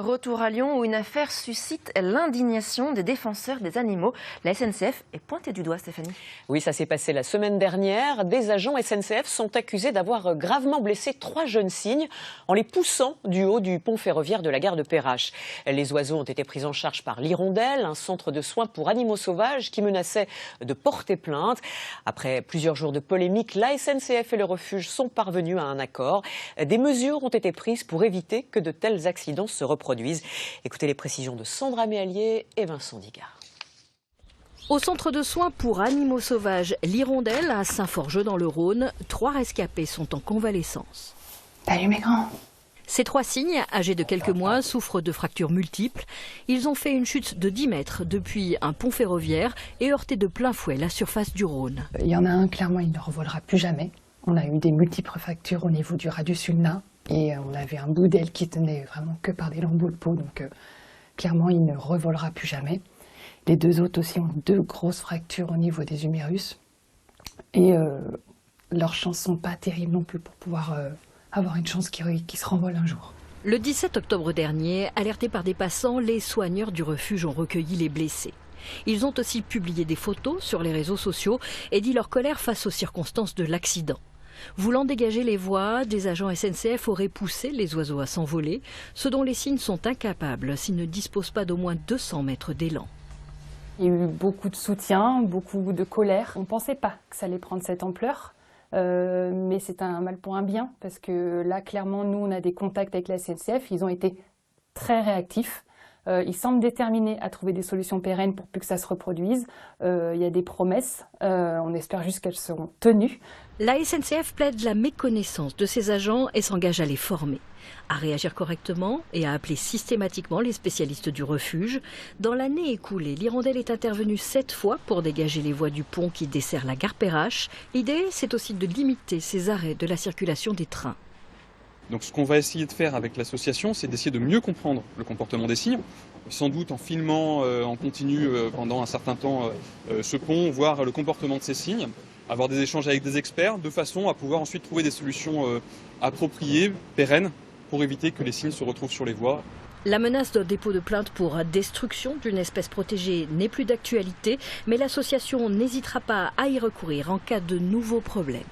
Retour à Lyon où une affaire suscite l'indignation des défenseurs des animaux. La SNCF est pointée du doigt, Stéphanie. Oui, ça s'est passé la semaine dernière. Des agents SNCF sont accusés d'avoir gravement blessé 3 jeunes cygnes en les poussant du haut du pont ferroviaire de la gare de Perrache. Les oiseaux ont été pris en charge par l'Hirondelle, un centre de soins pour animaux sauvages qui menaçait de porter plainte. Après plusieurs jours de polémique, la SNCF et le refuge sont parvenus à un accord. Des mesures ont été prises pour éviter que de tels accidents se reproduisent. Écoutez les précisions de Sandra Méallier et Vincent Digard. Au centre de soins pour animaux sauvages, l'Hirondelle à Saint-Forgeux dans le Rhône, 3 rescapés sont en convalescence. Salut mes grands. Ces 3 cygnes, âgés de quelques mois, souffrent de fractures multiples. Ils ont fait une chute de 10 mètres depuis un pont ferroviaire et heurté de plein fouet la surface du Rhône. Il y en a un, clairement, il ne revolera plus jamais. On a eu des multiples fractures au niveau du radius ulna. Et on avait un bout d'aile qui tenait vraiment que par des lambeaux de peau, donc clairement il ne revolera plus jamais. Les 2 autres aussi ont 2 grosses fractures au niveau des humérus. Et leurs chances ne sont pas terribles non plus pour pouvoir avoir une chance qui se renvole un jour. Le 17 octobre dernier, alertés par des passants, les soigneurs du refuge ont recueilli les blessés. Ils ont aussi publié des photos sur les réseaux sociaux et dit leur colère face aux circonstances de l'accident. Voulant dégager les voies, des agents SNCF auraient poussé les oiseaux à s'envoler, ce dont les cygnes sont incapables s'ils ne disposent pas d'au moins 200 mètres d'élan. Il y a eu beaucoup de soutien, beaucoup de colère. On ne pensait pas que ça allait prendre cette ampleur, mais c'est un mal pour un bien, parce que là, clairement, nous, on a des contacts avec la SNCF, ils ont été très réactifs. Ils semblent déterminés à trouver des solutions pérennes pour plus que ça se reproduise. Il y a des promesses, on espère juste qu'elles seront tenues. La SNCF plaide la méconnaissance de ses agents et s'engage à les former, à réagir correctement et à appeler systématiquement les spécialistes du refuge. Dans l'année écoulée, l'Hirondelle est intervenue 7 fois pour dégager les voies du pont qui dessert la gare Perrache. L'idée, c'est aussi de limiter ces arrêts de la circulation des trains. Donc ce qu'on va essayer de faire avec l'association, c'est d'essayer de mieux comprendre le comportement des cygnes, sans doute en filmant en continu pendant un certain temps ce pont, voir le comportement de ces cygnes, avoir des échanges avec des experts, de façon à pouvoir ensuite trouver des solutions appropriées, pérennes, pour éviter que les cygnes se retrouvent sur les voies. La menace d'un dépôt de plainte pour destruction d'une espèce protégée n'est plus d'actualité, mais l'association n'hésitera pas à y recourir en cas de nouveaux problèmes.